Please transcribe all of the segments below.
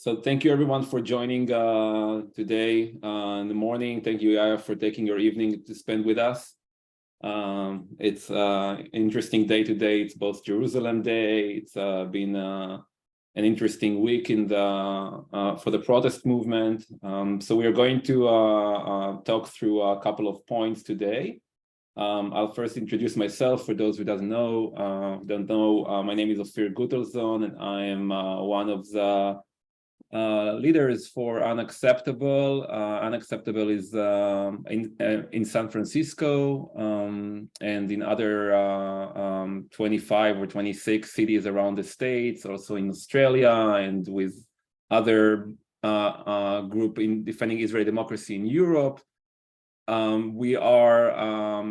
So thank you everyone for joining today in the morning. Thank you, Yaya, for taking your evening to spend with us. It's an interesting day today. It's both Jerusalem Day. It's been an interesting week in the for the protest movement. So we are going to talk through a couple of points today. I'll first introduce myself for those who don't know. My name is Ophir Gutelzon, and I am one of the leaders for UnXeptable. UnXeptable is in San Francisco and in other 25 or 26 cities around the States, also in Australia, and with other group in defending Israeli democracy in Europe. We are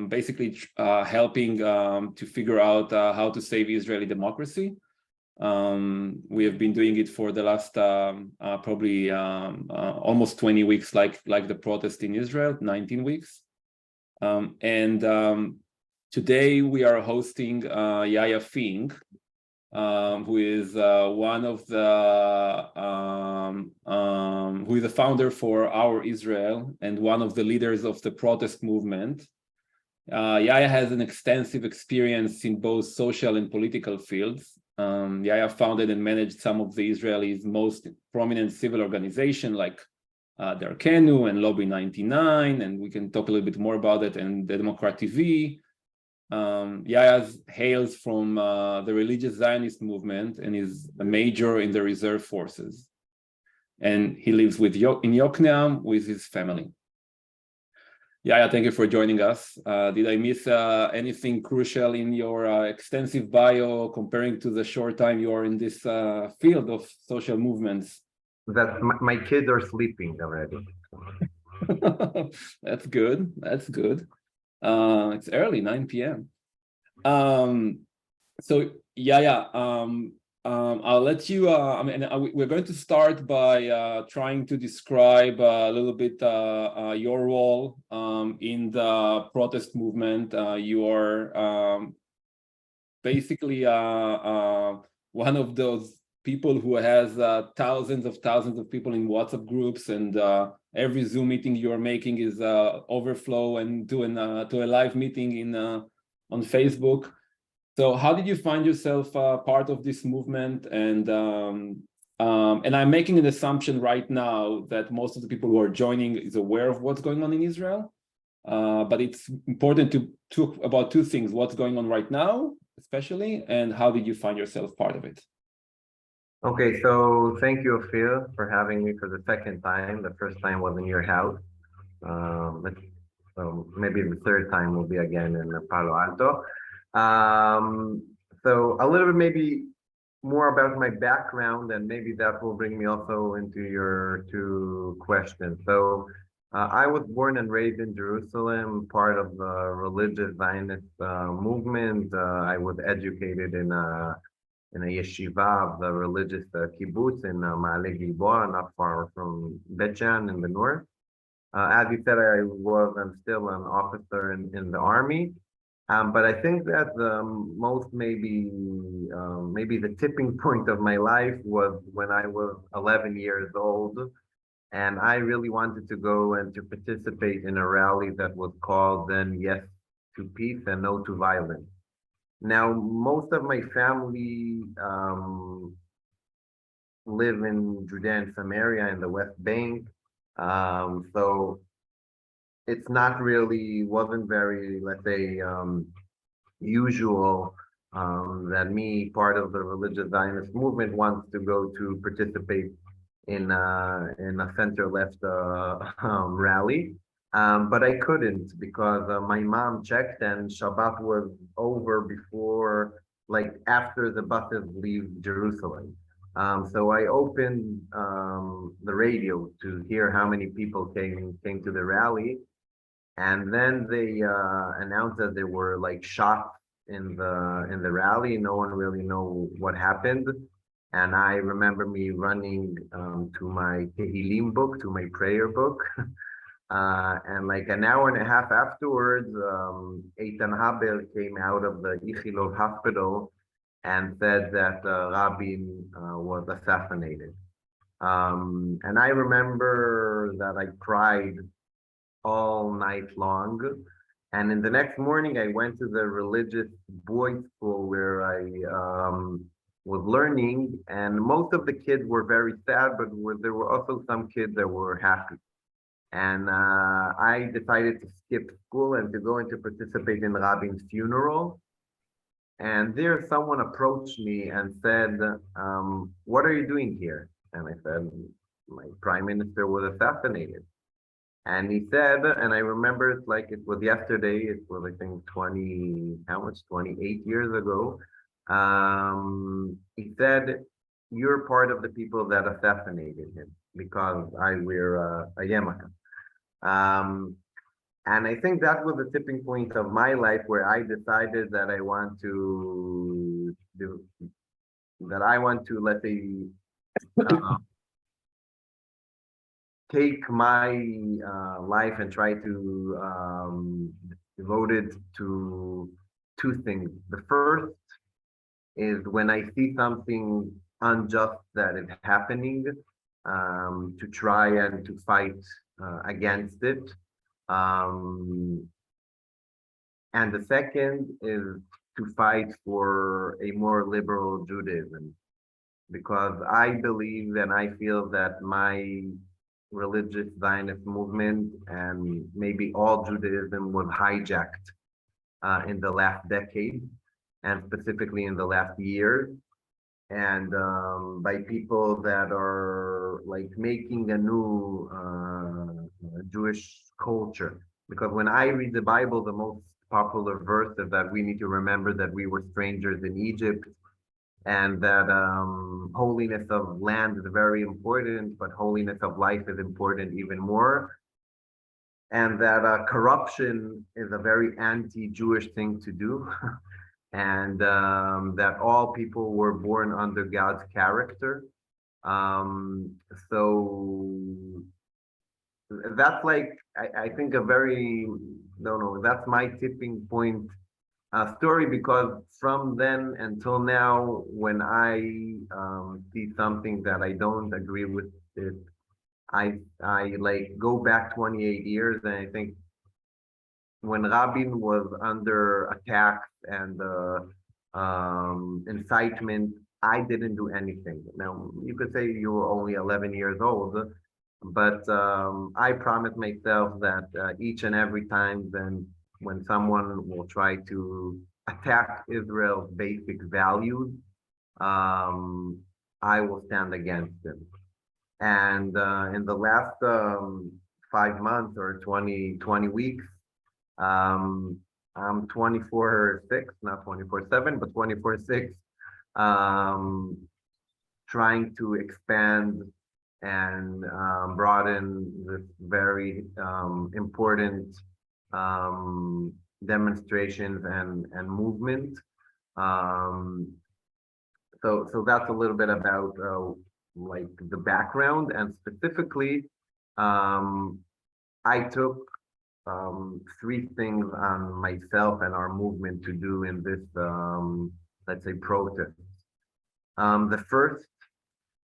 basically helping to figure out how to save Israeli democracy. We have been doing it for the last probably almost 20 weeks, like the protest in Israel, 19 weeks. Today we are hosting Yaya Fink, who is one of the who is the founder for Our Israel and one of the leaders of the protest movement. Yaya has an extensive experience in both social and political fields. Yaya founded and managed some of the Israelis' most prominent civil organizations like Darkenu and Lobby 99, and we can talk a little bit more about it, and the Democrat TV. Yaya hails from the religious Zionist movement and is a major in the reserve forces. And he lives in Yokneam with his family. Yaya, thank you for joining us. Did I miss anything crucial in your extensive bio comparing to the short time you are in this field of social movements? That my kids are sleeping already. That's good. That's good. It's early, 9 p.m. So Yaya, I'll let you. We're going to start by trying to describe a little bit your role in the protest movement. You are basically one of those people who has thousands of people in WhatsApp groups, and every Zoom meeting you are making is overflow and to a live meeting on Facebook. So how did you find yourself part of this movement? And I'm making an assumption right now that most of the people who are joining is aware of what's going on in Israel. But it's important to talk about two things: what's going on right now, especially, and how did you find yourself part of it? Okay, so thank you, Ophir, for having me for the second time. The first time was in your house. So maybe the third time will be again in Palo Alto. So a little bit maybe more about my background, and maybe that will bring me also into your two questions. So I was born and raised in Jerusalem, part of the religious Zionist movement. I was educated in a yeshiva of the religious kibbutz in Ma'ale Gilboa, not far from Bet Shan in the north. As you said, I'm still an officer in the army. But I think that the most maybe the tipping point of my life was when I was 11 years old, and I really wanted to go and to participate in a rally that was called then Yes to Peace and No to Violence. Now, most of my family live in Judea and Samaria in the West Bank, so it's not really, wasn't very, let's say, usual that me, part of the religious Zionist movement, wants to go to participate in a center-left rally. But I couldn't because my mom checked and Shabbat was over before, like after the buses leave Jerusalem. So I opened the radio to hear how many people came to the rally. And then they announced that there were like shots in the rally. No one really know what happened. And I remember me running to my Tehillim book, to my prayer book. And like an hour and a half afterwards, Eitan Haber came out of the Ichilov hospital and said that Rabin was assassinated. And I remember that I cried all night long. And in the next morning, I went to the religious boys' school where I was learning, and most of the kids were very sad, but there were also some kids that were happy. And I decided to skip school and to go and to participate in Rabin's funeral. And there, someone approached me and said, "What are you doing here?" And I said, "My prime minister was assassinated." And he said, and I remember it like it was yesterday, it was, I think, 20, how much, 28 years ago. He said, "You're part of the people that assassinated him because I wear a yarmulke." Um, and I think that was the tipping point of my life where I decided that I want to do, that I want to, let's say, uh, take my life and try to devote it to two things. The first is when I see something unjust that is happening, to try and to fight against it. Um, and the second is to fight for a more liberal Judaism, because I believe and I feel that my religious Zionist movement and maybe all Judaism was hijacked in the last decade, and specifically in the last year, and by people that are like making a new Jewish culture. Because when I read the Bible, the most popular verse is that we need to remember that we were strangers in Egypt, and that holiness of land is very important, but holiness of life is important even more, and that corruption is a very anti-Jewish thing to do, and that all people were born under God's character. Um, so that's like, I think a very, no, no, that's my tipping point story, because from then until now, when I see something that I don't agree with it, I like go back 28 years, and I think when Rabin was under attack and incitement, I didn't do anything. Now, you could say you were only 11 years old, but I promised myself that each and every time then when someone will try to attack Israel's basic values, um, I will stand against them. And in the last 5 months or 20 weeks, um, I'm 24/6, not 24/7, but 24/6, um, trying to expand and broaden this very important demonstrations and movement. Um, so that's a little bit about like the background, and specifically, um, I took three things on myself and our movement to do in this, let's say, protest. The first,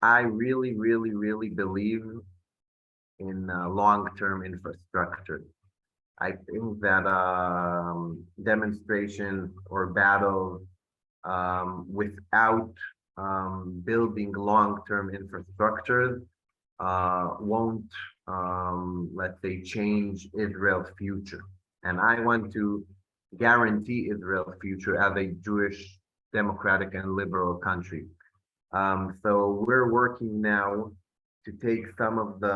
I really, really, really believe in long-term infrastructure. I think that demonstrations or battles without building long-term infrastructures won't, let's say, change Israel's future. And I want to guarantee Israel's future as a Jewish, democratic, and liberal country. So we're working now to take some of the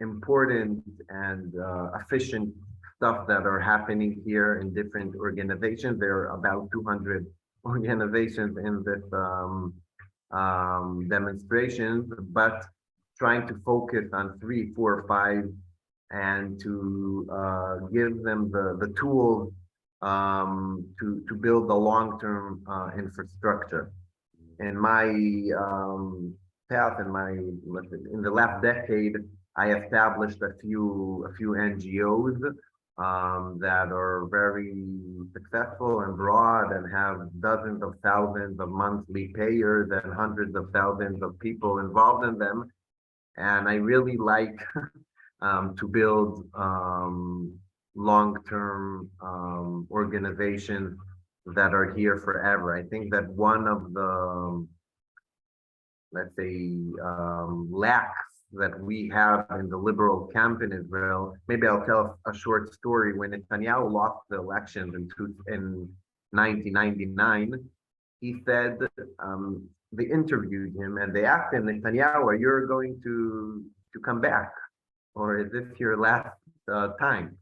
important and efficient stuff that are happening here in different organizations. There are about 200 organizations in this demonstrations, but trying to focus on three, four, five, and to give them the tools to build a long-term infrastructure. In my path, in the last decade, I established a few NGOs that are very successful and broad and have dozens of thousands of monthly payers and hundreds of thousands of people involved in them. And I really like to build long-term organizations that are here forever. I think that one of the, let's say, lacks that we have in the liberal camp in Israel. Maybe I'll tell a short story. When Netanyahu lost the elections in 1999, he said, they interviewed him and they asked him, Netanyahu, are you going to come back? Or is this your last time?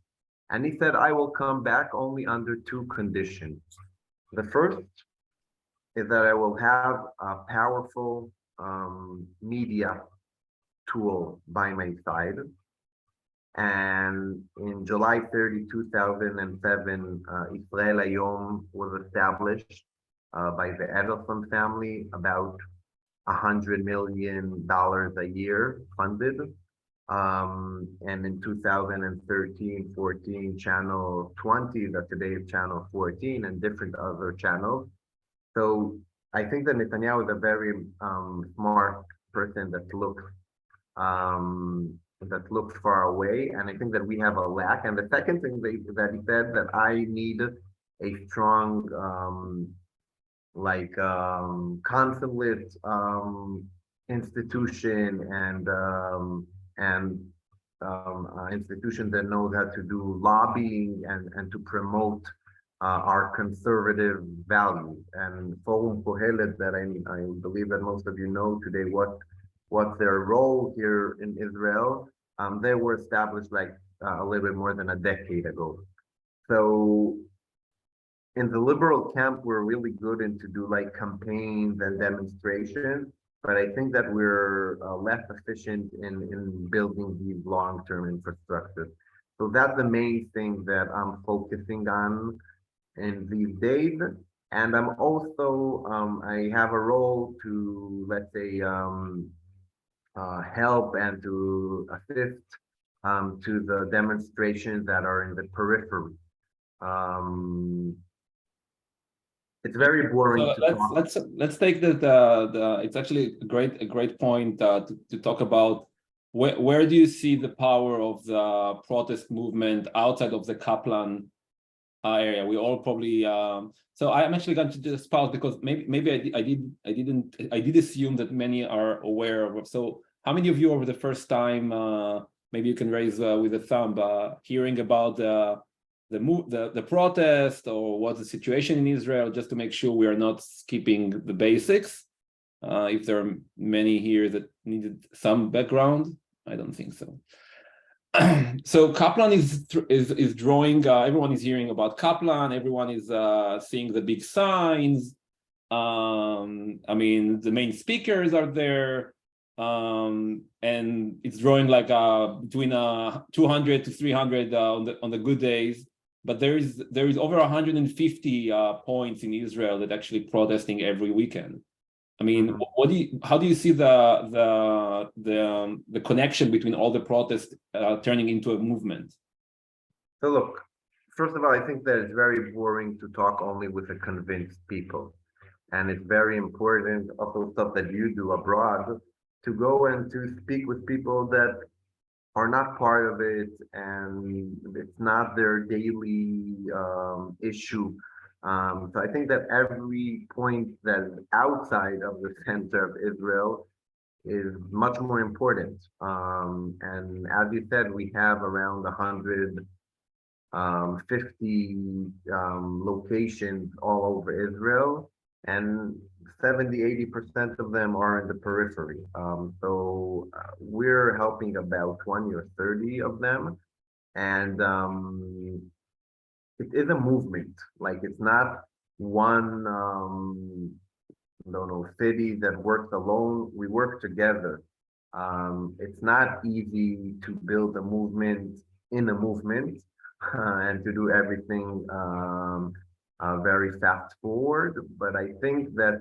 And he said, I will come back only under two conditions. The first is that I will have a powerful media tool by my side. And in July 30, 2007, Israel Hayom was established by the Edelson family, about $100 million a year funded. And in 2013, 14, Channel 20, that today is Channel 14, and different other channels. So I think that Netanyahu is a very smart person that looks far away, and I think that we have a lack. And the second thing that he said, that I need a strong consulate institution and institution that knows how to do lobbying and to promote our conservative values. And Forum Kohelet, that I believe that most of you know today what's their role here in Israel. They were established like a little bit more than a decade ago. So in the liberal camp, we're really good into do like campaigns and demonstrations, but I think that we're less efficient in building these long-term infrastructures. So that's the main thing that I'm focusing on in these days. And I'm also, I have a role to, let's say, help and to assist to the demonstrations that are in the periphery. It's very boring So to let's talk. let's take the it's actually a great point to talk about where do you see the power of the protest movement outside of the Kaplan area? We all probably so I'm actually going to just pause because maybe I did assume that many are aware of. So how many of you over the first time maybe you can raise with a thumb hearing about the protest or what's the situation in Israel, just to make sure we are not skipping the basics. If there are many here that needed some background, I don't think so. So Kaplan is drawing. Everyone is hearing about Kaplan. Everyone is seeing the big signs. I mean, the main speakers are there, and it's drawing like between 200 to 300 on the good days. But there is over 150 points in Israel that actually protesting every weekend. I mean, how do you see the connection between all the protests turning into a movement? So look, first of all, I think that it's very boring to talk only with the convinced people. And it's very important, also stuff that you do abroad, to go and to speak with people that are not part of it and it's not their daily issue. So I think that every point that is outside of the center of Israel is much more important. And as you said, we have around 150 locations all over Israel, and 70–80% of them are in the periphery. So we're helping about 20 or 30 of them. And it is a movement. Like it's not one, I don't know, city that works alone. We work together. It's not easy to build a movement in a movement and to do everything very fast forward. But I think that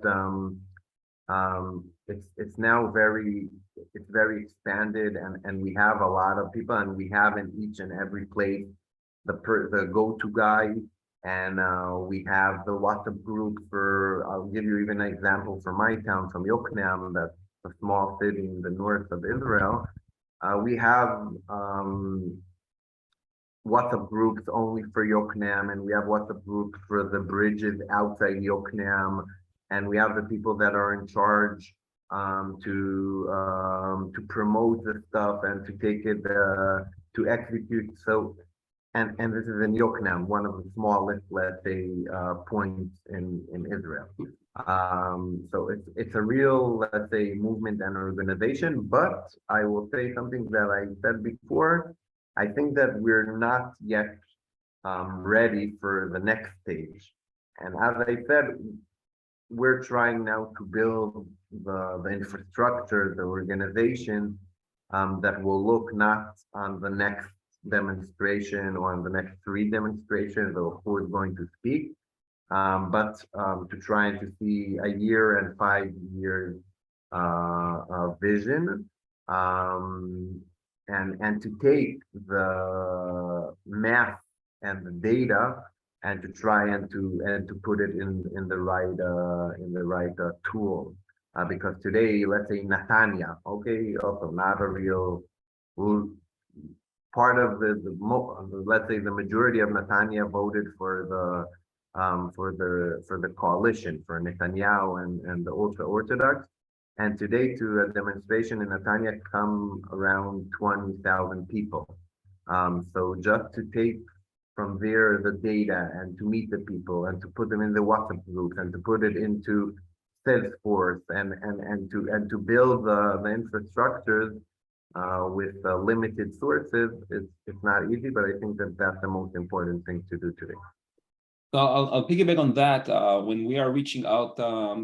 it's now very expanded, and we have a lot of people, and we have in each and every place the go-to guy, and we have the WhatsApp group for. I'll give you even an example from my town, from Yokneam, that's a small city in the north of Israel. We have WhatsApp groups only for Yokneam, and we have WhatsApp groups for the bridges outside Yokneam, and we have the people that are in charge to promote the stuff and to take it to execute. So, and this is in Yokneam, one of the smallest, let's say, points in Israel. So it's a real, let's say, movement and organization. But I will say something that I said before. I think that we're not yet ready for the next stage. And as I said, we're trying now to build the infrastructure, the organization that will look not on the next demonstration or on the next three demonstrations or who is going to speak, but to try and to see a year and 5 years vision, and to take the math and the data and to try and to put it in the right tool. Because today, let's say Netanya, okay, also not a real part of let's say the majority of Netanya voted for the coalition for Netanyahu and the ultra Orthodox. And today, to a demonstration in Netanya, come around 20,000 people. So just to take from there the data and to meet the people and to put them in the WhatsApp groups and to put it into Salesforce and to build the infrastructures with limited sources, it's not easy, but I think that that's the most important thing to do today. So I'll piggyback on that. When we are reaching out,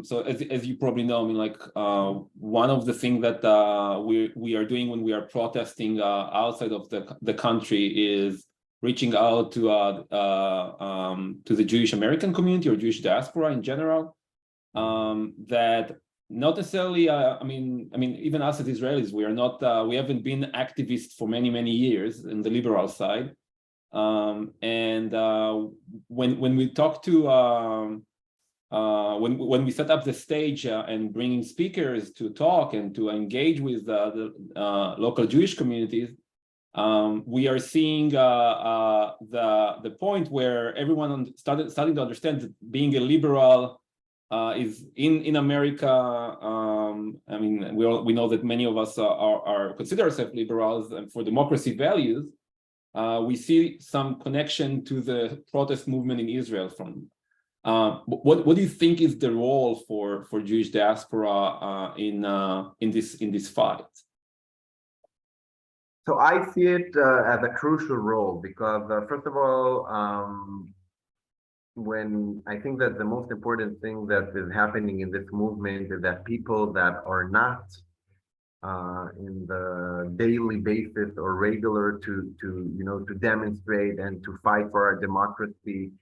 so as you probably know, I mean, like one of the things that we are doing when we are protesting outside of the country is reaching out to the Jewish American community or Jewish diaspora in general. That not necessarily, I mean, even us as Israelis, we are not, we haven't been activists for many years in the liberal side. And when we talk to when we set up the stage and bringing speakers to talk and to engage with the local Jewish communities, we are seeing the point where everyone starting to understand that being a liberal is in America. I mean, we know that many of us are consider ourselves liberals and for democracy values. We see some connection to the protest movement in Israel. From what do you think is the role for Jewish diaspora in this fight? So I see it as a crucial role because first of all, when I think that the most important thing that is happening in this movement is that people that are not in the daily basis or regular to demonstrate and to fight for our democracy.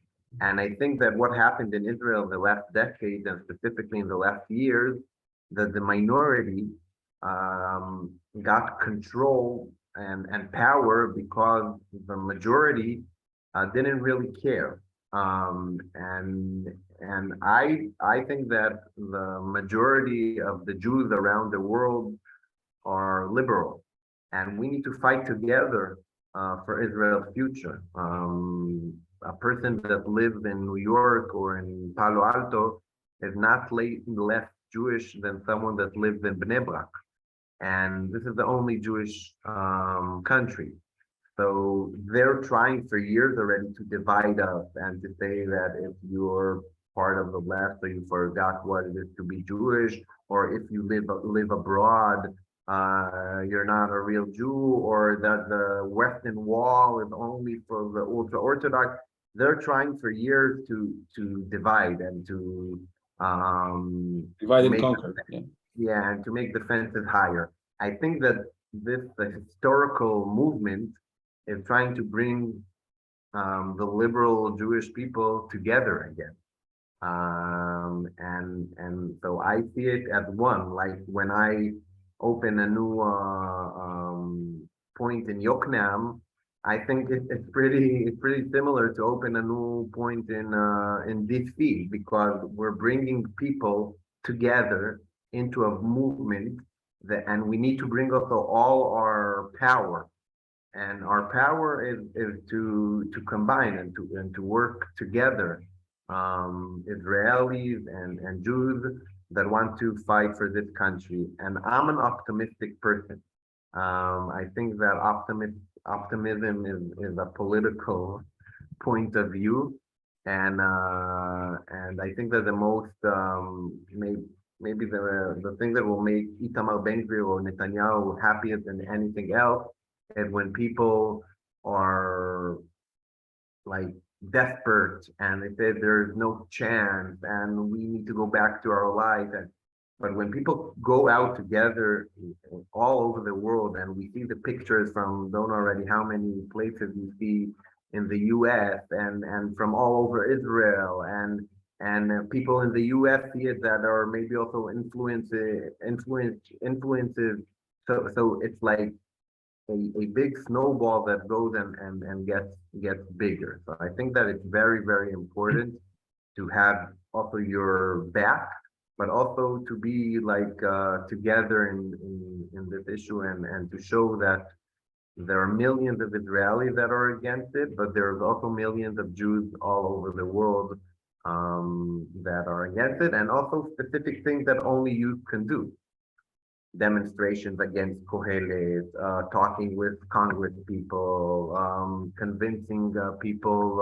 And I think that what happened in Israel the last decade and specifically in the last years, that the minority got control and power because the majority didn't really care. And I think that the majority of the Jews around the world are liberal, and we need to fight together for Israel's future. A person that lives in New York or in Palo Alto is not less Jewish than someone that lives in Bnei Brak, and this is the only Jewish country. So they're trying for years already to divide us and to say that if you're part of the left, so you forgot what it is to be Jewish, or if you live abroad, you're not a real Jew, or that the Western Wall is only for the ultra Orthodox. They're trying for years to divide and to divide and conquer. Yeah, and to make the fences higher. I think that the historical movement is trying to bring the liberal Jewish people together again. And so I see it as one, like when I open a new point in Yokneam, I think it's pretty similar to open a new point in this field because we're bringing people together into a movement that, and we need to bring also all our power, and our power is to combine and to work together, Israelis and Jews that want to fight for this country. And I'm an optimistic person. I think that optimism is a political point of view, and I think that the most maybe the thing that will make Itamar Ben-Gvir or Netanyahu happier than anything else is when people are like desperate and they say there's no chance and we need to go back to our life. And but when people go out together all over the world, and we see the pictures from don't know already how many places you see in the US and from all over Israel, and people in the US see it that are maybe also influences. So it's like a big snowball that goes and gets bigger. So I think that it's very, very important to have also your back, but also to be like together in this issue, and to show that there are millions of Israelis that are against it, but there's also millions of Jews all over the world that are against it, and also specific things that only you can do, demonstrations against Kohelet, talking with Congress people, convincing people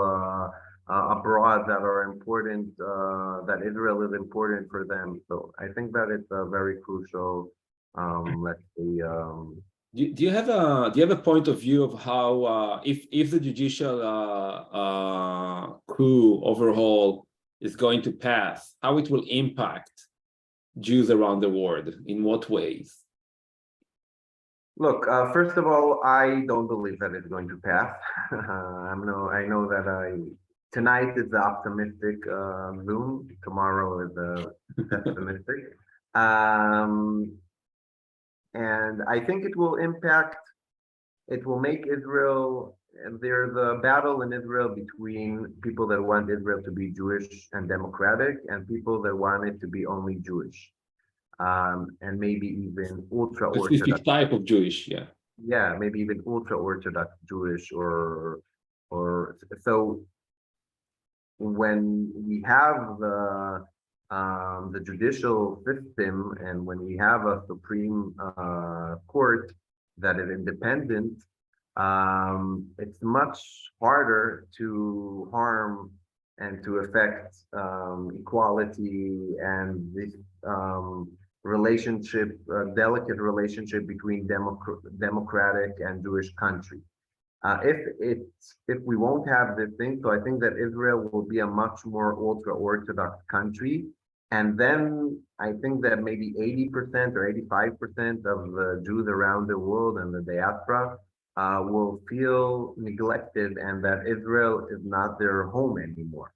abroad that are important, that Israel is important for them. So I think that it's a very crucial, let's say, Do you have a point of view of how if the judicial coup overhaul is going to pass, how it will impact Jews around the world? In what ways? look, first of all, I don't believe that it's going to pass. I know that tonight is the optimistic Zoom, tomorrow is the pessimistic. Um, and I think it will make Israel, and there's a battle in Israel between people that want Israel to be Jewish and democratic and people that want it to be only Jewish, and maybe even ultra Orthodox. Specific type of Jewish, yeah. Yeah, maybe even ultra Orthodox Jewish or so when we have the judicial system, and when we have a Supreme Court that is independent, it's much harder to harm and to affect equality and this relationship, delicate relationship between democratic and Jewish country. If we won't have this thing, so I think that Israel will be a much more ultra Orthodox country, and then I think that maybe 80% or 85% of the Jews around the world and the diaspora will feel neglected, and that Israel is not their home anymore.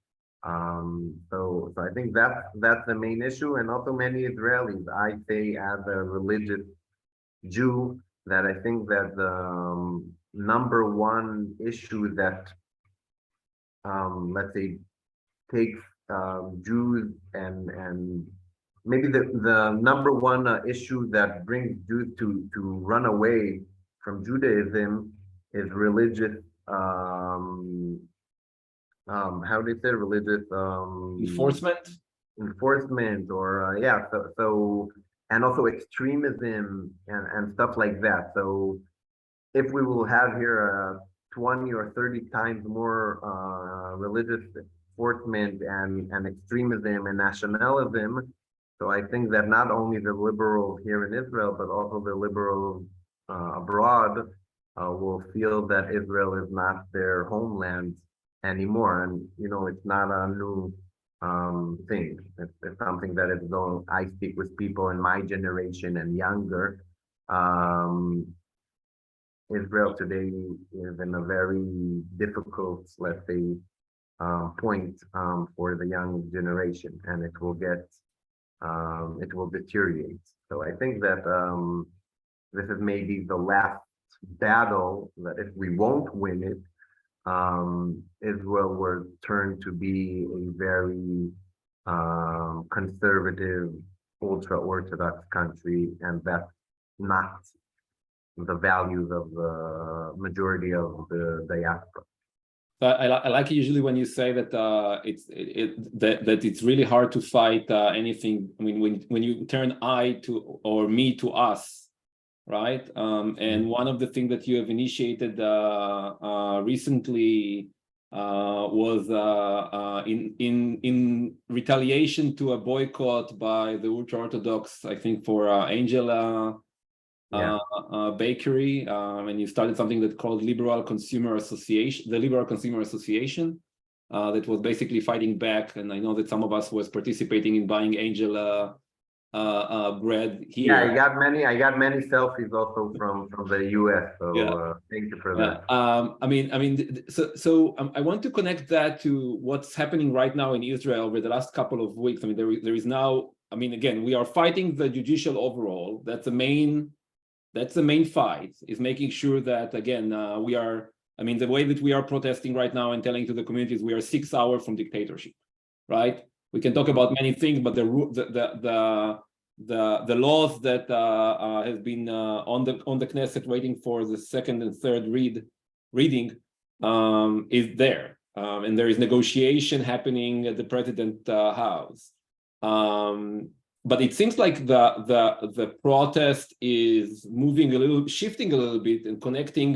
So I think that's the main issue, and also many Israelis, I say as a religious Jew, that I think that the number one issue that let's say takes Jews and maybe the number one issue that brings Jews to run away from Judaism is religious how do you say religious enforcement, or yeah, so and also extremism and stuff like that. So if we will have here 20 or 30 times more religious enforcement and extremism and nationalism, so I think that not only the liberals here in Israel, but also the liberals abroad will feel that Israel is not their homeland anymore. And it's not a new thing. It's something that is going. I speak with people in my generation and younger. Israel today is in a very difficult, let's say, point for the young generation, and it will deteriorate. So I think that this is maybe the last battle that if we won't win it, Israel will turn to be a very conservative, ultra-Orthodox country, and that's not the values of the majority of the diaspora. I like usually when you say that that it's really hard to fight anything. I mean, when you turn I to or me to us, right? And one of the things that you have initiated recently was in retaliation to a boycott by the ultra-Orthodox, I think, for Angela bakery, and you started something that called Liberal Consumer Association, the Liberal Consumer Association, that was basically fighting back. And I know that some of us was participating in buying Angela bread here. Yeah, I got many selfies also from the US. So thank you for that. I want to connect that to what's happening right now in Israel over the last couple of weeks. I mean, there is now. I mean, again, we are fighting the judicial overhaul. That's the main fight, is making sure that, again, we are, I mean, the way that we are protesting right now and telling to the communities we are 6 hours from dictatorship, right? We can talk about many things, but the laws that have been on the Knesset waiting for the second and third reading is there, and there is negotiation happening at the President House. But it seems like the protest is shifting a little bit and connecting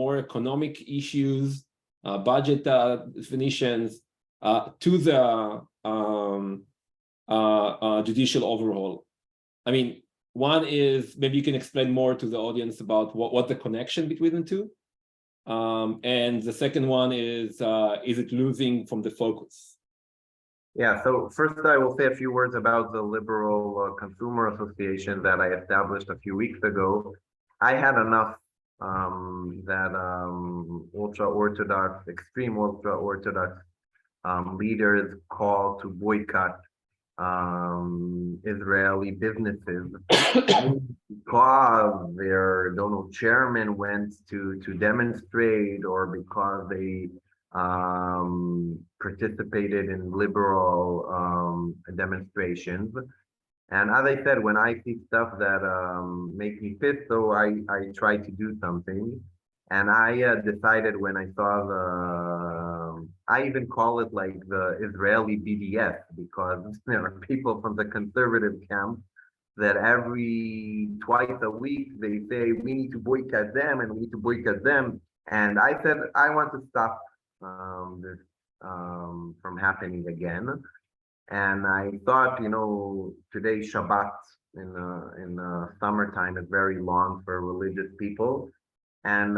more economic issues, budget definitions to the judicial overhaul. I mean, one is, maybe you can explain more to the audience about what the connection between the two. And the second one is it losing from the focus? Yeah, so first I will say a few words about the Liberal Consumer Association that I established a few weeks ago. I had enough that ultra-Orthodox, extreme ultra-Orthodox leaders call to boycott Israeli businesses because their Donald chairman went to demonstrate, or because they participated in liberal demonstrations. And as I said, when I see stuff that make me pissed, so I try to do something. And I decided when I saw I even call it like the Israeli BDS, because there are people from the conservative camp that twice a week they say we need to boycott them and we need to boycott them. And I said I want to stop this from happening again. And I thought, today Shabbat in summertime is very long for religious people. And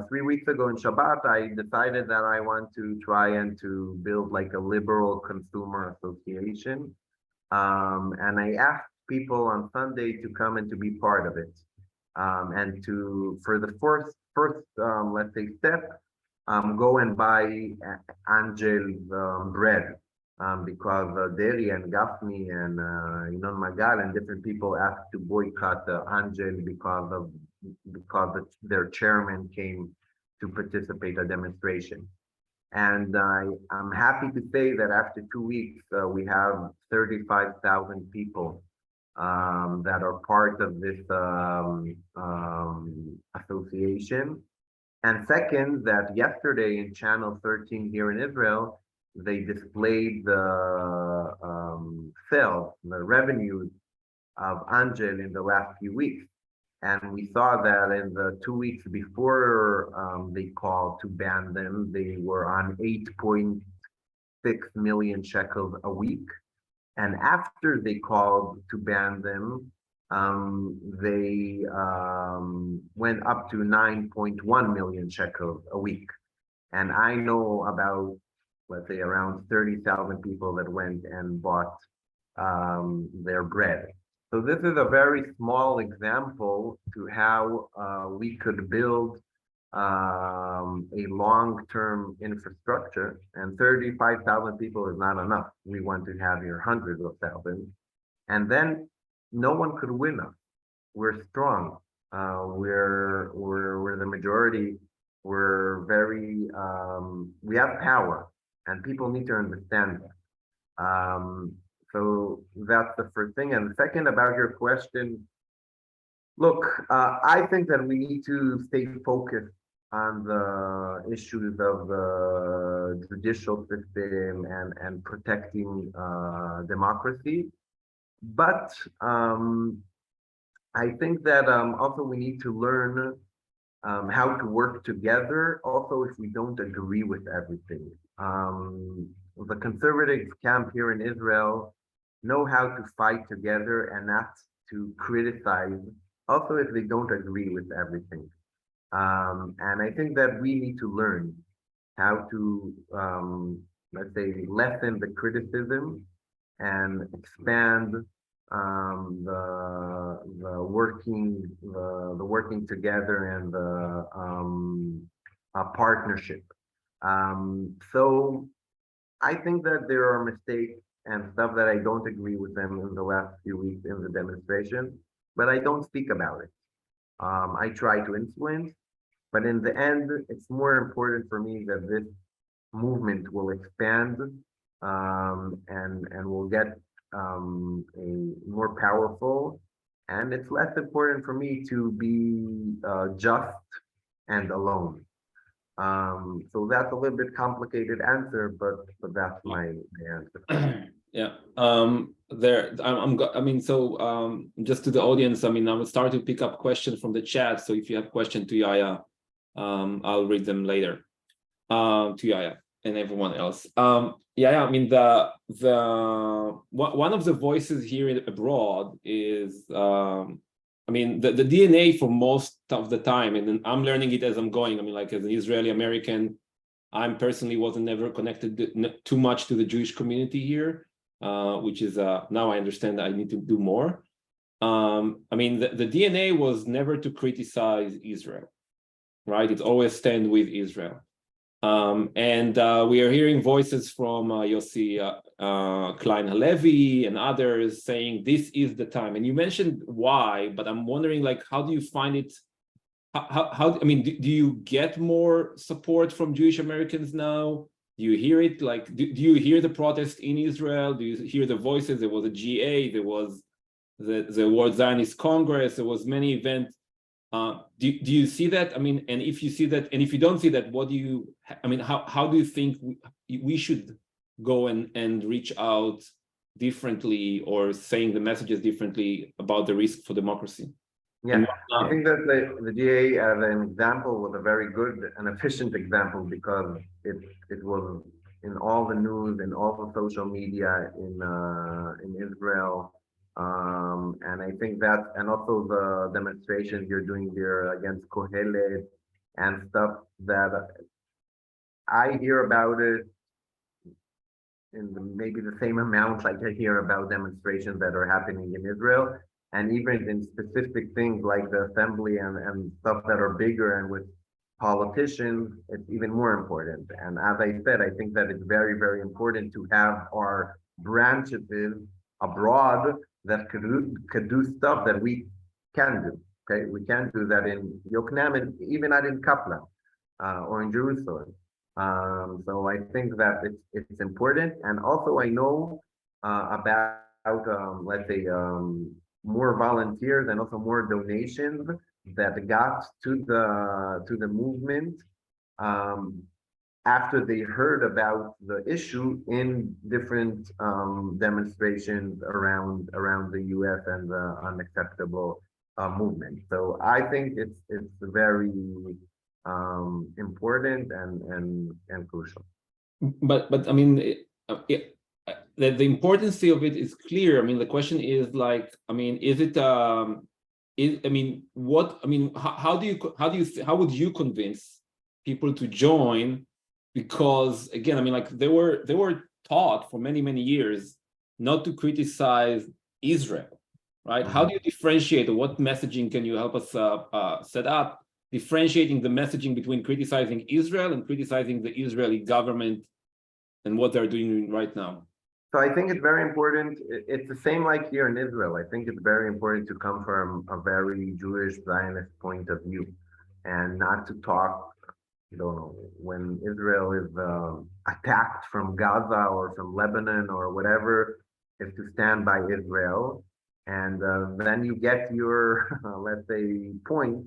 3 weeks ago in Shabbat, I decided that I want to try and to build like a liberal consumer association. And I asked people on Sunday to come and to be part of it. And for the first let's say, step, go and buy Angel's bread. Because Deri and Gafni and Inon Magal and different people asked to boycott Angel because their chairman came to participate in a demonstration. And I'm happy to say that after 2 weeks, we have 35,000 people that are part of this association. And second, that yesterday in Channel 13 here in Israel, they displayed the sales, the revenues of Angel in the last few weeks. And we saw that in the 2 weeks before they called to ban them, they were on 8.6 million shekels a week. And after they called to ban them, they went up to 9.1 million shekels a week. And I know about, let's say, around 30,000 people that went and bought their bread. So this is a very small example to how we could build a long-term infrastructure, and 35,000 people is not enough. We want to have here hundreds of thousands, and then no one could win us. We're strong. We're the majority. We're very we have power, and people need to understand that. So that's the first thing. And second, about your question, look, I think that we need to stay focused on the issues of the judicial system and protecting democracy. But I think that also we need to learn how to work together, also if we don't agree with everything. The conservative camp here in Israel know how to fight together and not to criticize, also if they don't agree with everything. And I think that we need to learn how to, let's say, lessen the criticism and expand the working together and the partnership. So I think that there are mistakes and stuff that I don't agree with them in the last few weeks in the demonstration, but I don't speak about it. I try to influence, but in the end, it's more important for me that this movement will expand and will get a more powerful. And it's less important for me to be just and alone. So that's a little bit complicated answer, but that's my answer. Yeah. I mean, so just to the audience, I mean, I will start to pick up questions from the chat. So if you have questions to Yaya, I'll read them later. To Yaya and everyone else. Yeah, I mean, one of the voices here abroad is, I mean, the DNA for most of the time, and I'm learning it as I'm going. I mean, like as an Israeli American, I'm personally wasn't never connected too much to the Jewish community here, which is now I understand that I need to do more. I mean, the DNA was never to criticize Israel, right? It's always stand with Israel. And we are hearing voices from Yossi Klein Halevi and others saying this is the time. And you mentioned why, but I'm wondering, like, how do you find it? How I mean, do you get more support from Jewish Americans now? Do you hear it? Like, do you hear the protest in Israel? Do you hear the voices? There was a GA, there was the World Zionist Congress, there was many events. Do you see that? I mean, and if you see that, and if you don't see that, what do you, I mean, how do you think we should go and reach out differently or saying the messages differently about the risk for democracy? Yeah, I think that the DA as an example was a very good and efficient example because it was in all the news and all the social media in Israel. And I think that, and also the demonstrations you're doing there against Kohelet and stuff that I hear about it in maybe the same amount like I hear about demonstrations that are happening in Israel. And even in specific things like the assembly and stuff that are bigger and with politicians, it's even more important. And as I said, I think that it's very, very important to have our branches abroad that could do stuff that we can do. Okay, we can do that in Yokneam and even not in Kaplan or in Jerusalem. So I think that it's important, and also I know about let's say more volunteers and also more donations that got to the movement after they heard about the issue in different demonstrations around the U.S. and the UnXeptable movement. So I think it's very important and crucial. But I mean, the importance of it is clear. I mean, the question is like, I mean, is it I mean, what I mean, how would you convince people to join? Because again, I mean, like they were taught for many years not to criticize Israel, right? How do you differentiate, or what messaging can you help us set up, differentiating the messaging between criticizing Israel and criticizing the Israeli government and what they're doing right now? So I think it's very important. It's the same like here in Israel. I think it's very important to come from a very Jewish Zionist point of view and not to talk, you know, when Israel is attacked from Gaza or from Lebanon or whatever, is to stand by Israel. And then you get your, let's say, point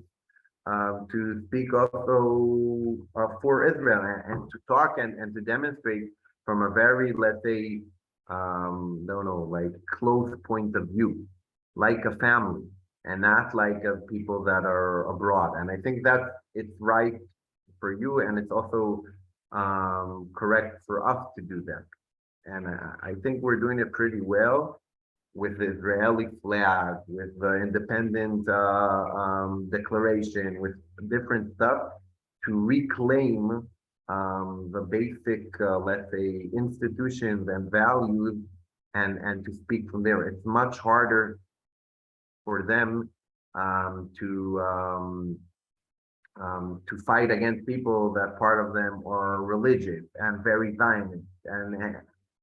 to speak also for Israel and to talk and to demonstrate from a very, let's say, no, no, like close point of view, like a family, and not like people that are abroad. And I think that it's right for you, and it's also correct for us to do that. And I think we're doing it pretty well with the Israeli flag, with the independent declaration, with different stuff to reclaim the basic, let's say, institutions and values and to speak from there. It's much harder for them to fight against people that part of them are religious and very Zionist. And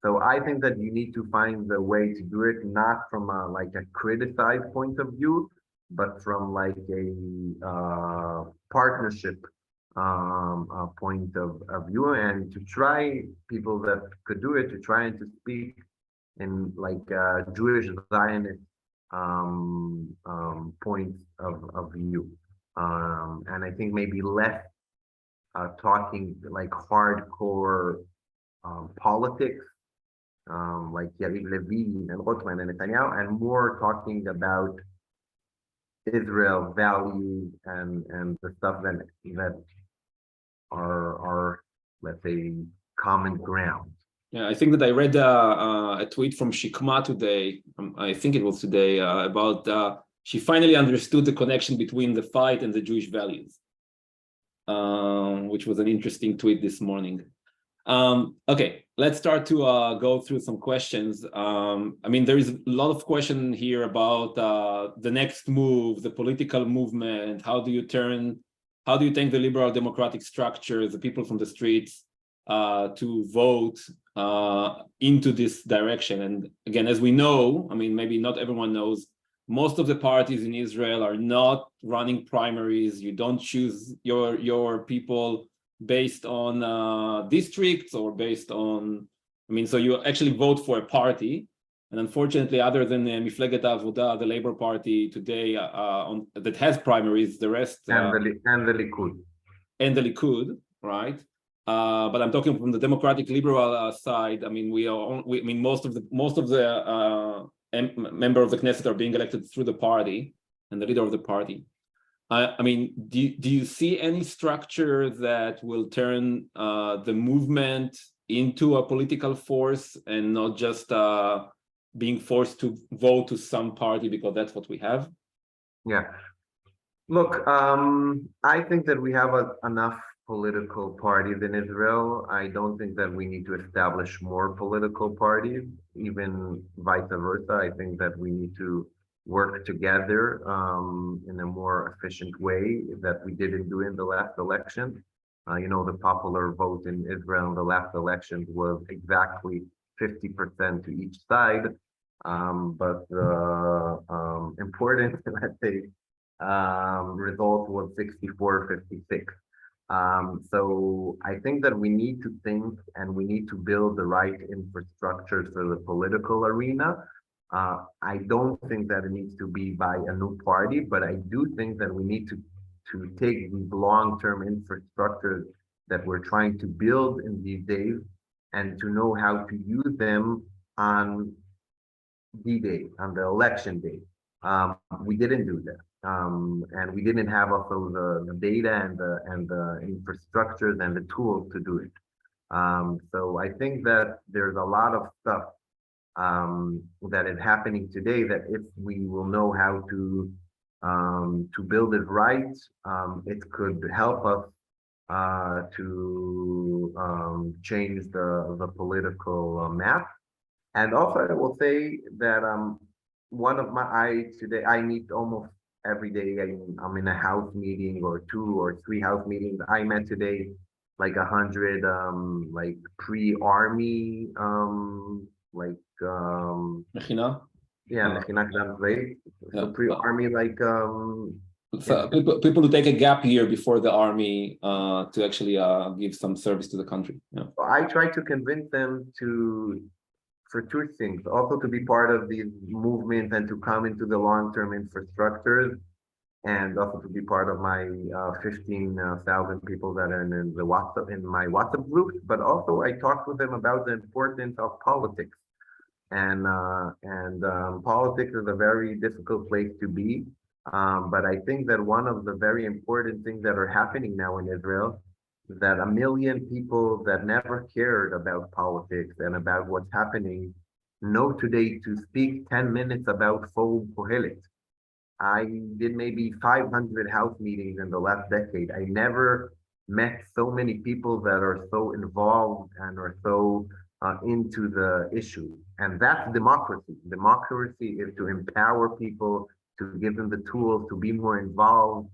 so I think that you need to find the way to do it, not from a, like a criticized point of view, but from like a partnership point of view, and to try people that could do it to try and to speak in like Jewish Zionist points of view. And I think maybe less talking like hardcore politics, like Yariv Levin and Rotman and Netanyahu, and more talking about Israel values and the stuff that are let's say common ground. Yeah, I think that I read a tweet from Shikma today. I think it was today about she finally understood the connection between the fight and the Jewish values, which was an interesting tweet this morning. Okay, let's start to go through some questions. I mean, there is a lot of question here about the next move, the political movement. How do you take the liberal democratic structure, the people from the streets, to vote into this direction? And again, as we know, I mean, maybe not everyone knows, most of the parties in Israel are not running primaries. You don't choose your people based on districts or based on, I mean, so you actually vote for a party. And unfortunately, other than Mifleget Avoda, the Labour Party today that has primaries, the rest and the Likud and the Likud, right? But I'm talking from the democratic liberal side. I mean, I mean, most of the member of the Knesset are being elected through the party and the leader of the party. I mean, do you see any structure that will turn the movement into a political force and not just being forced to vote to some party because that's what we have? Yeah. Look, I think that we have enough political parties in Israel. I don't think that we need to establish more political parties, even vice versa. I think that we need to work together in a more efficient way that we didn't do in the last election. You know, the popular vote in Israel in the last election was exactly 50% to each side. But the important, let's say, result was 64-56. So I think that we need to think and we need to build the right infrastructure for the political arena. I don't think that it needs to be by a new party, but I do think that we need to take these long-term infrastructures that we're trying to build in these days and to know how to use them on D-Day, on the election day. We didn't do that. And we didn't have also the data and the infrastructures and the tools to do it. So I think that there's a lot of stuff that is happening today that if we will know how to build it right, it could help us to change the political map. And also, I will say that one of today I meet almost every day. I'm in a house meeting or 2 or 3 house meetings. I met today like 100 like pre-army like Mechina? yeah, Mechina Kdam Tzvait. So Yeah. pre-army, like So people who take a gap year before the army to actually give some service to the country. Yeah. I try to convince them to for two things. Also to be part of these movements and to come into the long-term infrastructures, and also to be part of my 15,000 people that are in the WhatsApp in my WhatsApp groups. But also I talk with them about the importance of politics. And politics is a very difficult place to be. But I think that one of the very important things that are happening now in Israel is that a million people that never cared about politics and about what's happening know today to speak 10 minutes about Forum Kohelet. I did maybe 500 house meetings in the last decade. I never met so many people that are so involved and are so into the issue. And that's democracy. Democracy is to empower people, to give them the tools to be more involved.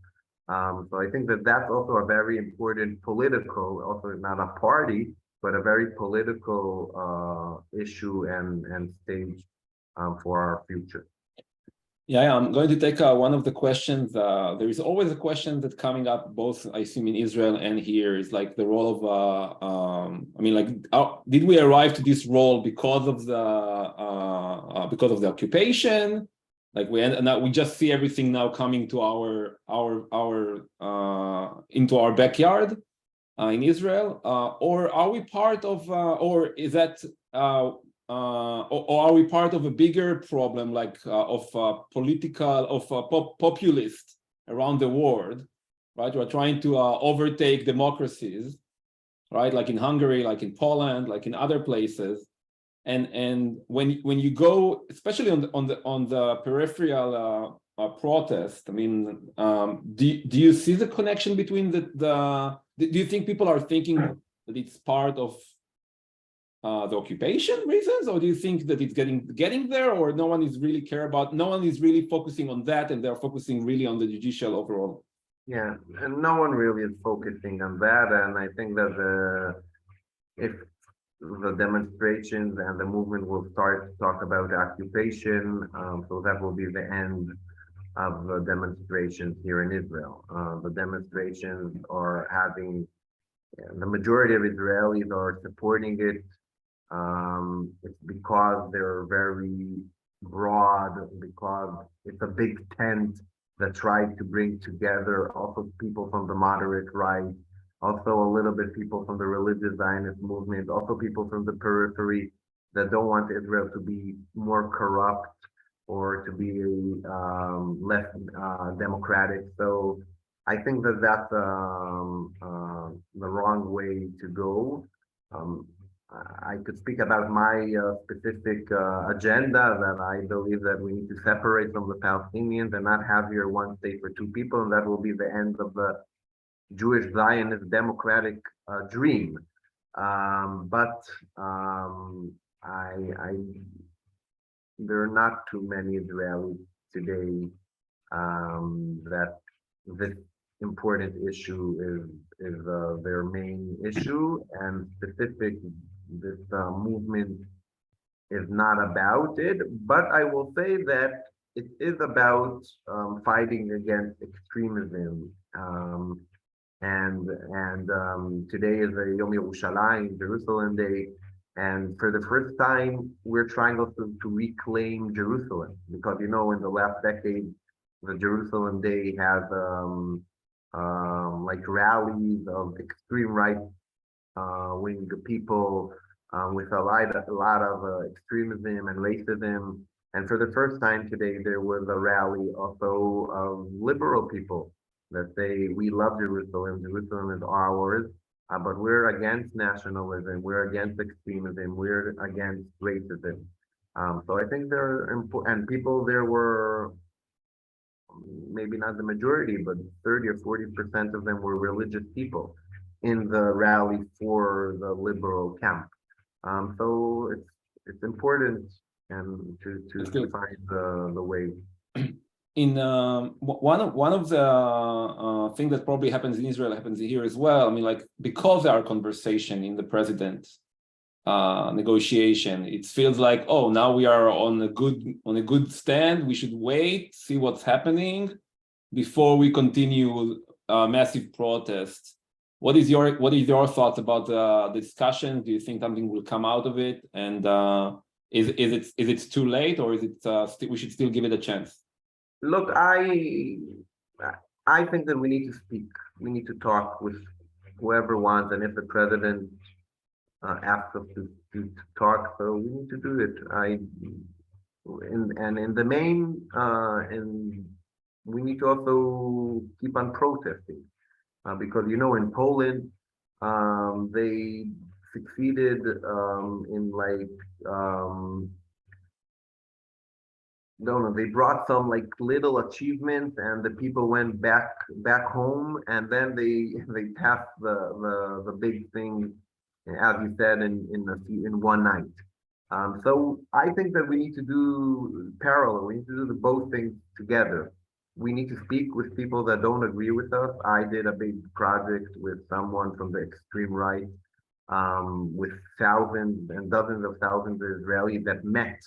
So I think that that's also a very important political, also not a party, but a very political issue and stage for our future. Yeah, I'm going to take one of the questions. There is always a question that's coming up, both I assume in Israel and here, is like the role of, I mean, like, did we arrive to this role because of the occupation? Like we just see everything now coming to into our backyard in Israel, or are we part of, or is that? Or are we part of a bigger problem, like populists around the world, right? We're trying to overtake democracies, right? Like in Hungary, like in Poland, like in other places. And when you go, especially on the peripheral protest, I mean, do you see the connection between do you think people are thinking that it's part of the occupation reasons, or do you think that it's getting there, or no one is really focusing on that, and they're focusing really on the judicial overall? Yeah, and no one really is focusing on that. And I think that if the demonstrations and the movement will start to talk about occupation, so that will be the end of the demonstrations here in Israel. The demonstrations are having, the majority of Israelis are supporting it. It's because they're very broad, because it's a big tent that tries to bring together also people from the moderate right, also a little bit people from the religious Zionist movement, also people from the periphery that don't want Israel to be more corrupt or to be less democratic. So I think that that's the wrong way to go. Um, I could speak about my specific agenda, that I believe that we need to separate from the Palestinians and not have here one state for two people, and that will be the end of the Jewish Zionist democratic dream. But there are not too many Israelis today that this important issue is their main issue, and this movement is not about it. But I will say that it is about fighting against extremism. And today is the Yom Yerushalayim, Jerusalem Day, and for the first time we're trying also to reclaim Jerusalem, because in the last decade the Jerusalem Day has like rallies of extreme right wing people with a lot of extremism and racism. And for the first time today, there was a rally also of liberal people that say, we love Jerusalem, Jerusalem is ours, but we're against nationalism, we're against extremism, we're against racism. So I think there are important, and people there were maybe not the majority, but 30 or 40% of them were religious people in the rally for the liberal camp. So it's important and to find the way. In one of the things that probably happens in Israel happens here as well. I mean, like, because there are conversation in the president negotiation. It feels like, oh, now we are on a good stand. We should wait, see what's happening before we continue massive protests. What is your thoughts about the discussion? Do you think something will come out of it? And is it too late, or is it we should still give it a chance? Look, I think that we need to speak. We need to talk with whoever wants, and if the president asks us to talk, so we need to do it. And in the main, and we need to also keep on protesting, because in Poland, they succeeded in like no, they brought some like little achievements, and the people went back home, and then they passed the big thing, as you said, in one night. So I think that we need to do parallel. We need to do the both things together. We need to speak with people that don't agree with us. I did a big project with someone from the extreme right, with thousands and dozens of thousands of Israelis that met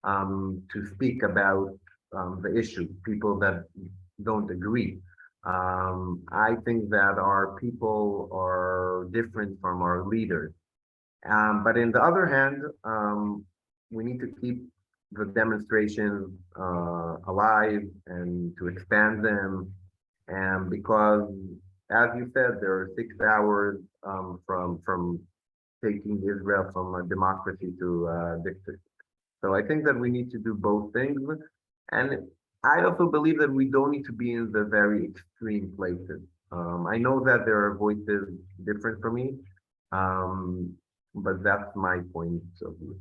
to speak about the issue, people that don't agree. I think that our people are different from our leaders. But in the other hand, we need to keep the demonstrations alive and to expand them. And because, as you said, there are 6 hours from taking Israel from a democracy to dictatorship. So I think that we need to do both things. And I also believe that we don't need to be in the very extreme places. I know that there are voices different from me, but that's my point of view.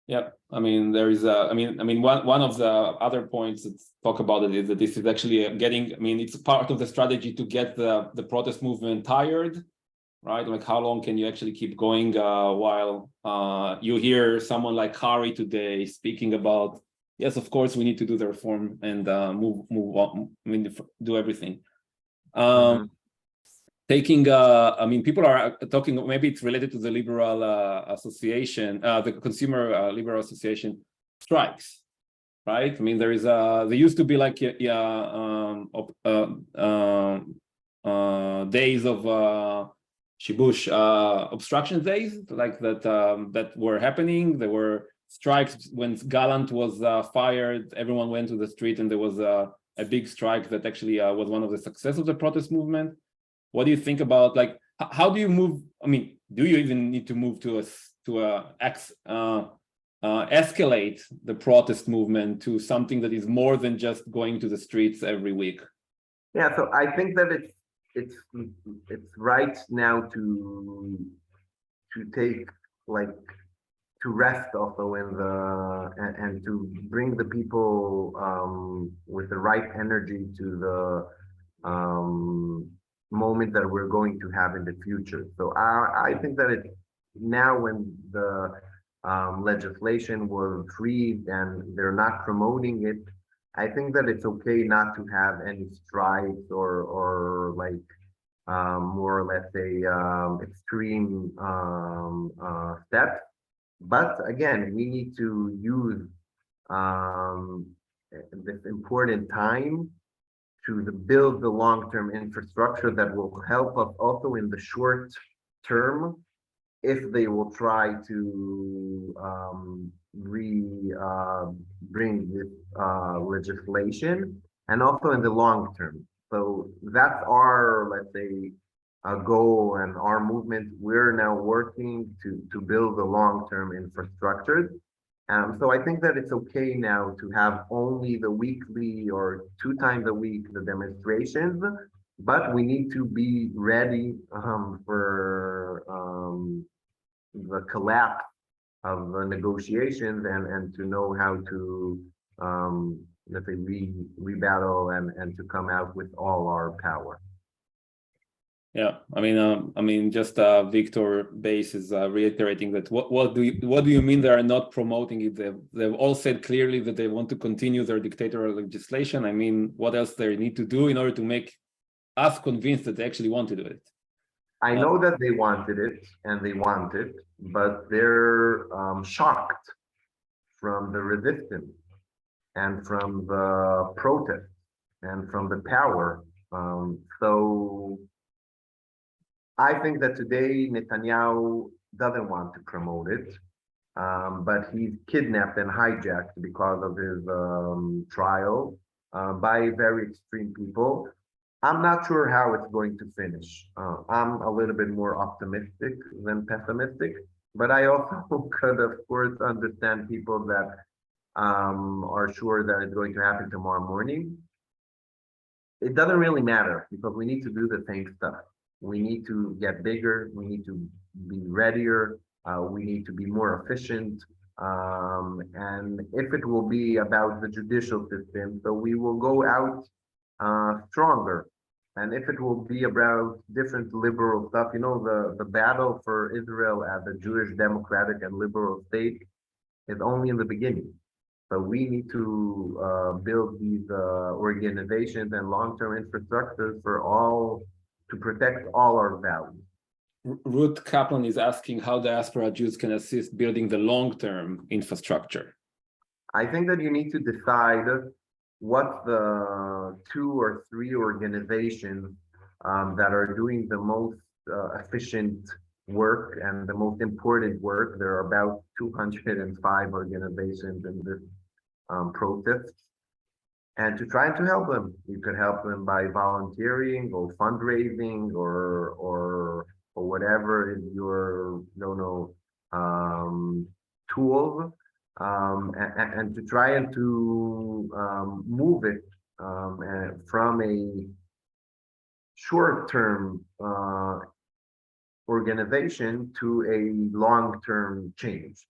Yeah, I mean, there is one of the other points that talk about it is that this is actually getting, I mean, it's part of the strategy to get the protest movement tired, right? Like, how long can you actually keep going while you hear someone like Harry today speaking about, yes, of course, we need to do the reform and move on, I mean, do everything. Taking, I mean, people are talking, maybe it's related to the Liberal Association, the Consumer Liberal Association strikes, right? I mean, there used to be like days of Shibush obstruction days, like that that were happening. There were strikes when Gallant was fired. Everyone went to the street, and there was a big strike that actually was one of the success of the protest movement. What do you think about, like, how do you move? I mean, do you even need to move to escalate the protest movement to something that is more than just going to the streets every week? Yeah, so I think that it's right now to take, like, to rest also in and to bring the people with the right energy to the moment that we're going to have in the future. So I think that it's now, when the legislation was freed and they're not promoting it, I think that it's okay not to have any strikes or like more, let's say, extreme steps. But again, we need to use this important time to build the long-term infrastructure that will help us also in the short term, if they will try to bring this legislation, and also in the long term. So that's our, let's say, goal and our movement. We're now working to build the long-term infrastructure. So I think that it's okay now to have only the weekly or 2 times a week the demonstrations, but we need to be ready for the collapse of the negotiations, and to know how to let's say rebattle and to come out with all our power. Yeah, I mean, just Victor Base is reiterating that. What do you mean they are not promoting it? They've all said clearly that they want to continue their dictatorial legislation. I mean, what else they need to do in order to make us convinced that they actually want to do it? I know that they wanted it and they want it, but they're shocked from the resistance and from the protest and from the power. So I think that today Netanyahu doesn't want to promote it, but he's kidnapped and hijacked because of his trial by very extreme people. I'm not sure how it's going to finish. I'm a little bit more optimistic than pessimistic, but I also could, of course, understand people that are sure that it's going to happen tomorrow morning. It doesn't really matter because we need to do the same stuff. We need to get bigger. We need to be readier. We need to be more efficient. And if it will be about the judicial system, so we will go out stronger. And if it will be about different liberal stuff, you know, the battle for Israel as a Jewish democratic and liberal state is only in the beginning. But we need to build these organizations and long-term infrastructures for all to protect all our values. Ruth Kaplan is asking how diaspora Jews can assist building the long-term infrastructure. I think that you need to decide what the 2 or 3 organizations that are doing the most efficient work and the most important work. There are about 205 organizations in this process, and to try to help them. You could help them by volunteering or fundraising or whatever is your tools, and to try and to move it from a short-term organization to a long-term change.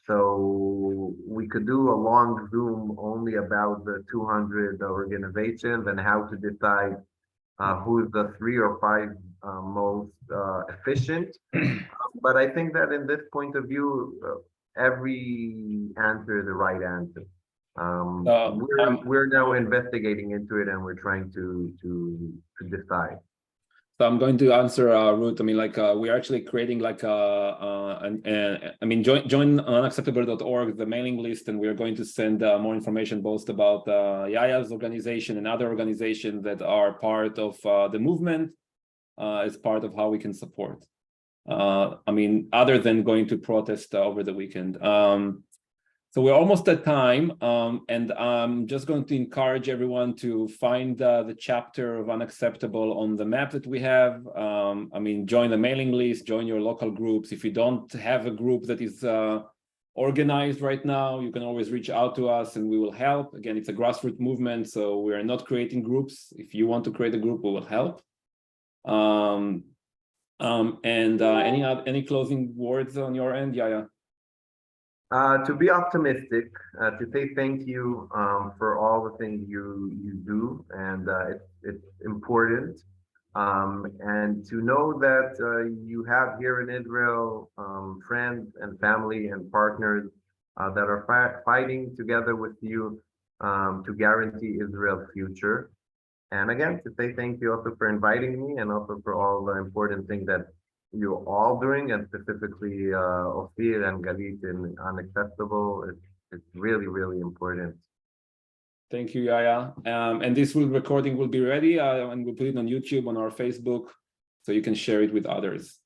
So we could do a long Zoom only about the 200 organizations and how to decide who's the 3 or 5 most efficient. But I think that in this point of view, every answer is the right answer. We're now investigating into it and we're trying to decide. So I'm going to answer Ruth. I mean, like we're actually creating like I mean, join UnXeptable.org, the mailing list, and we're going to send more information both about Yaya's organization and other organizations that are part of the movement as part of how we can support. I mean, other than going to protest over the weekend. So we're almost at time, and I'm just going to encourage everyone to find the chapter of UnXeptable on the map that we have. I mean, join the mailing list, join your local groups. If you don't have a group that is organized right now, you can always reach out to us and we will help. Again, it's a grassroots movement, so we are not creating groups. If you want to create a group, we will help. Any closing words on your end, Yaya? To be optimistic, to say thank you for all the things you do, and it's important, and to know that you have here in Israel friends and family and partners that are fighting together with you to guarantee Israel's future. And again, to say thank you also for inviting me and also for all the important things that you're all doing, and specifically Ophir and Galit in UnXeptable. It's really, really important. Thank you, Yaya. And this recording will be ready and we'll put it on YouTube, on our Facebook, so you can share it with others.